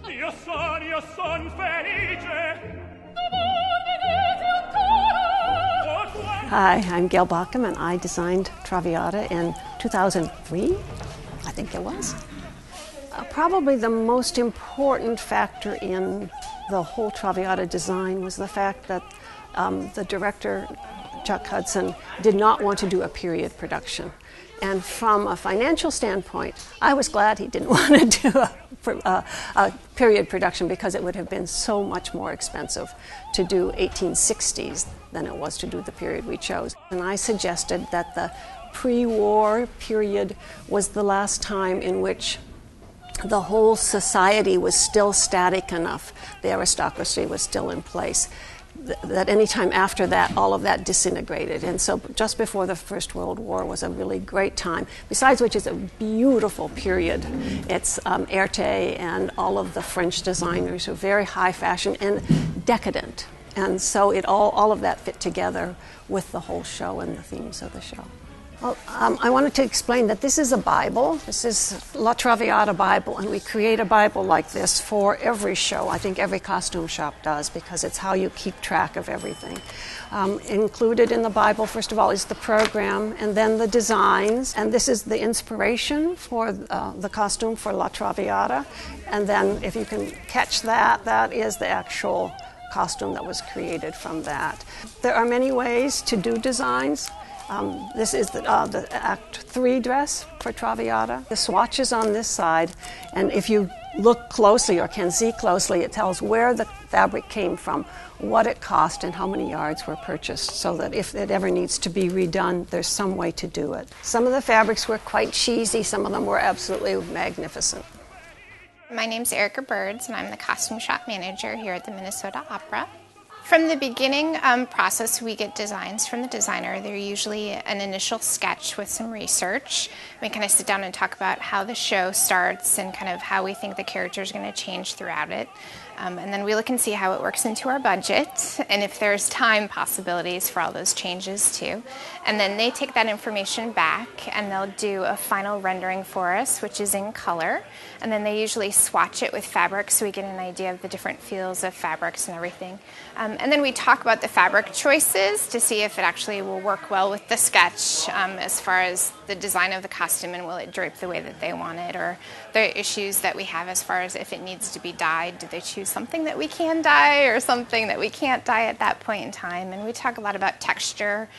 Io son felice. Hi, I'm Gail Bockham, and I designed Traviata in 2003, I think it was. Probably the most important factor in the whole Traviata design was the fact that the director, Chuck Hudson, did not want to do a period production. And from a financial standpoint, I was glad he didn't want to do a period production because it would have been so much more expensive to do 1860s than it was to do the period we chose. And I suggested that the pre-war period was the last time in which the whole society was still static enough, the aristocracy was still in place, that any time after that, all of that disintegrated. And so just before the First World War was a really great time, besides which is a beautiful period. It's Erte and all of the French designers who are very high fashion and decadent. And so it all of that fit together with the whole show and the themes of the show. Well, I wanted to explain that this is a Bible. This is La Traviata Bible, and we create a Bible like this for every show. I think every costume shop does, because it's how you keep track of everything. Included in the Bible, first of all, is the program, and then the designs, and this is the inspiration for the costume for La Traviata. And then, if you can catch that, that is the actual costume that was created from that. There are many ways to do designs. This is the Act 3 dress for Traviata. The swatch is on this side, and if you look closely or can see closely, it tells where the fabric came from, what it cost, and how many yards were purchased, so that if it ever needs to be redone, there's some way to do it. Some of the fabrics were quite cheesy, some of them were absolutely magnificent. My name's Erica Birds, and I'm the costume shop manager here at the Minnesota Opera. From the beginning process, we get designs from the designer. They're usually an initial sketch with some research. We kind of sit down and talk about how the show starts and kind of how we think the characters are going to change throughout it. And then we look and see how it works into our budget and if there's time possibilities for all those changes too. And then they take that information back and they'll do a final rendering for us, which is in color. And then they usually swatch it with fabric so we get an idea of the different feels of fabrics and everything. And then we talk about the fabric choices to see if it actually will work well with the sketch as far as the design of the costume and will it drape the way that they want it, or the issues that we have as far as if it needs to be dyed. Do they choose something that we can dye or something that we can't dye at that point in time? And we talk a lot about texture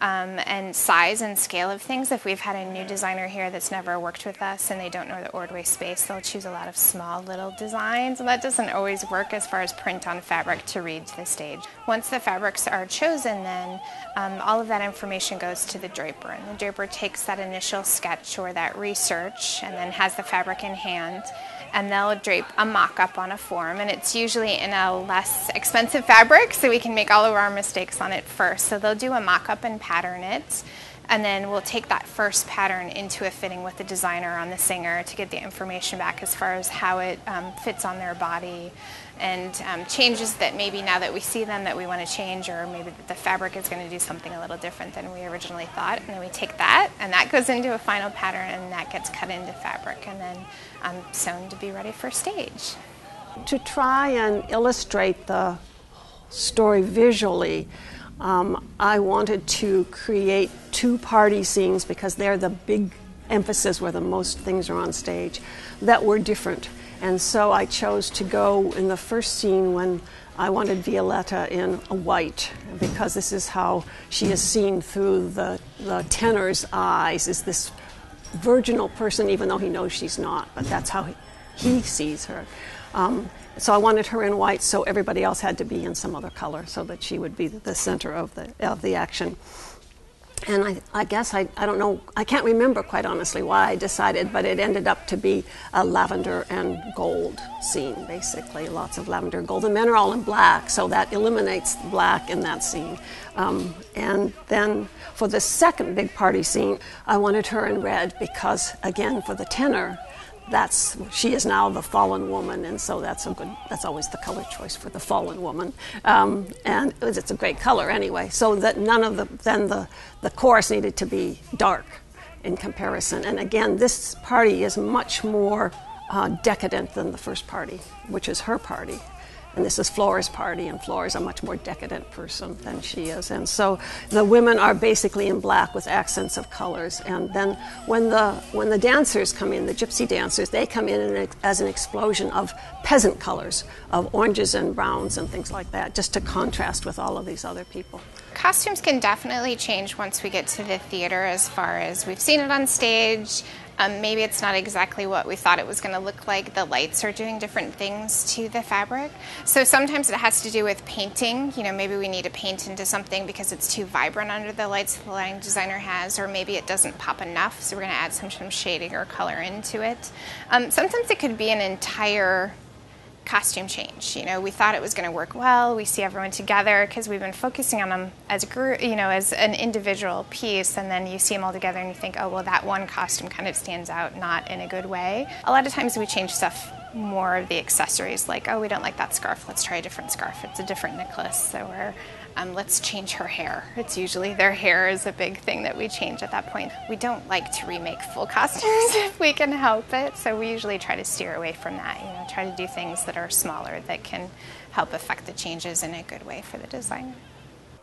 and size and scale of things. If we've had a new designer here that's never worked with us and they don't know the Ordway space, they'll choose a lot of small little designs, and that doesn't always work as far as print on fabric to read to the stage. Once the fabrics are chosen, then all of that information goes to the draper, and the draper takes that initial sketch or that research and then has the fabric in hand, and they'll drape a mock-up on a form, and it's usually in a less expensive fabric so we can make all of our mistakes on it first. So they'll do a mock-up and pattern it, and then we'll take that first pattern into a fitting with the designer on the singer to get the information back as far as how it fits on their body, and changes that maybe now that we see them that we want to change, or maybe that the fabric is going to do something a little different than we originally thought. And then we take that and that goes into a final pattern, and that gets cut into fabric and then sewn to be ready for stage. To try and illustrate the story visually, I wanted to create two party scenes, because they're the big emphasis where the most things are on stage, that were different. And so I chose to go in the first scene when I wanted Violetta in a white, because this is how she is seen through the tenor's eyes, is this virginal person, even though he knows she's not, but that's how he sees her. So I wanted her in white, so everybody else had to be in some other color so that she would be the center of the action. And I guess, I don't know, I can't remember quite honestly why I decided, but it ended up to be a lavender and gold scene, basically. Lots of lavender and gold. The men are all in black, so that eliminates black in that scene. And then for the second big party scene, I wanted her in red because, again, for the tenor, she is now the fallen woman, and so that's always the color choice for the fallen woman, and it's a great color anyway. So that none of the chorus needed to be dark, in comparison. And again, this party is much more decadent than the first party, which is her party. And this is Flora's party, and Flora's a much more decadent person than she is. And so the women are basically in black with accents of colors. And then when the dancers come in, the gypsy dancers, they come in as an explosion of peasant colors, of oranges and browns and things like that, just to contrast with all of these other people. Costumes can definitely change once we get to the theater, as far as we've seen it on stage. Maybe it's not exactly what we thought it was going to look like. The lights are doing different things to the fabric. So sometimes it has to do with painting. You know, maybe we need to paint into something because it's too vibrant under the lights the lighting designer has, or maybe it doesn't pop enough, so we're going to add some shading or color into it. Sometimes it could be an entire costume change. You know, we thought it was going to work well. We see everyone together because we've been focusing on them as a group, you know, as an individual piece, and then you see them all together and you think, oh, well, that one costume kind of stands out, not in a good way. A lot of times we change stuff, more of the accessories, like, oh, we don't like that scarf, let's try a different scarf. It's a different necklace, so we're let's change her hair. It's usually their hair is a big thing that we change at that point. We don't like to remake full costumes if we can help it, so we usually try to steer away from that. You know, try to do things that are smaller that can help affect the changes in a good way for the designer.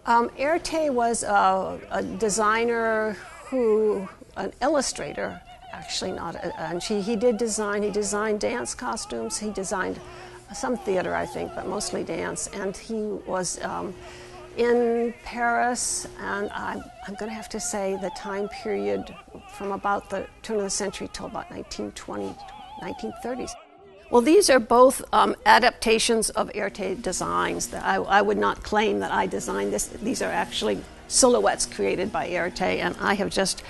Erte was a designer an illustrator, actually not, and he designed dance costumes. He designed some theater, I think, but mostly dance, and he was in Paris, and I'm going to have to say the time period from about the turn of the century till about 1920, 1930s. Well, these are both adaptations of Erte designs. I would not claim that I designed this. These are actually silhouettes created by Erte, and I have just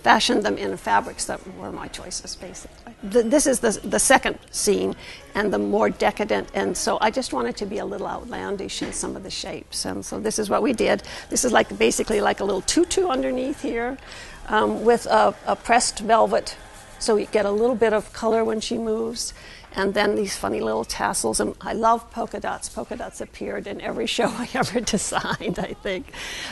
fashioned them in fabrics that were my choices, basically. This is the second scene, and the more decadent, and so I just wanted to be a little outlandish in some of the shapes, and so this is what we did. This is basically like a little tutu underneath here, with a pressed velvet, so you get a little bit of color when she moves, and then these funny little tassels, and I love polka dots. Polka dots appeared in every show I ever designed, I think.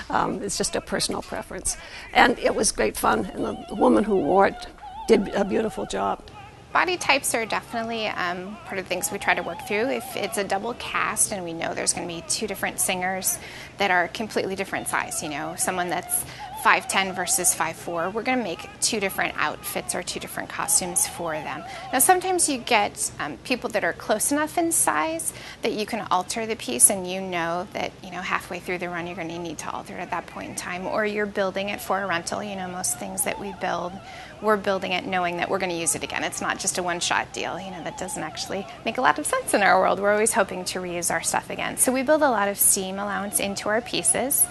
It's just a personal preference. And it was great fun, and the woman who wore it did a beautiful job. Body types are definitely part of the things we try to work through. If it's a double cast and we know there's going to be two different singers that are completely different size, you know, someone that's 5'10" versus 5'4", we're going to make two different outfits or two different costumes for them. Now, sometimes you get people that are close enough in size that you can alter the piece, and you know that, you know, halfway through the run you're going to need to alter it at that point in time, or you're building it for a rental. You know, most things that we build, we're building it knowing that we're going to use it again. It's not just a one-shot deal. You know, that doesn't actually make a lot of sense in our world. We're always hoping to reuse our stuff again. So we build a lot of seam allowance into our pieces.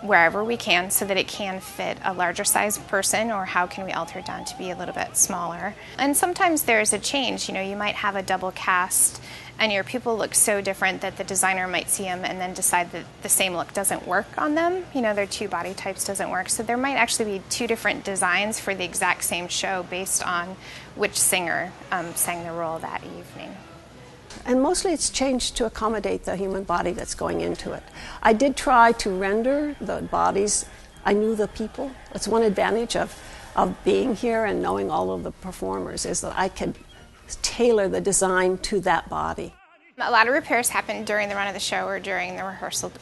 Wherever we can, so that it can fit a larger size person, or how can we alter it down to be a little bit smaller. And sometimes there's a change. You know, you might have a double cast and your people look so different that the designer might see them and then decide that the same look doesn't work on them. You know, their two body types doesn't work. So there might actually be two different designs for the exact same show based on which singer sang the role that evening. And mostly it's changed to accommodate the human body that's going into it. I did try to render the bodies. I knew the people. That's one advantage of being here and knowing all of the performers, is that I could tailor the design to that body. A lot of repairs happen during the run of the show or during the rehearsal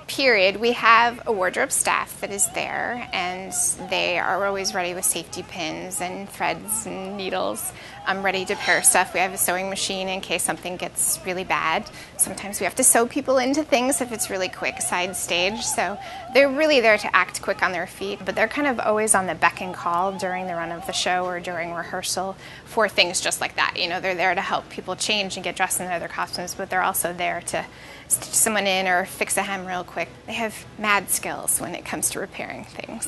period. We have a wardrobe staff that is there, and they are always ready with safety pins and threads and needles, ready to pair stuff. We have a sewing machine in case something gets really bad. Sometimes we have to sew people into things if it's really quick side stage, so they're really there to act quick on their feet, but they're kind of always on the beck and call during the run of the show or during rehearsal for things just like that. You know, they're there to help people change and get dressed in their other costumes, but they're also there to stitch someone in or fix a hem real quick. They have mad skills when it comes to repairing things.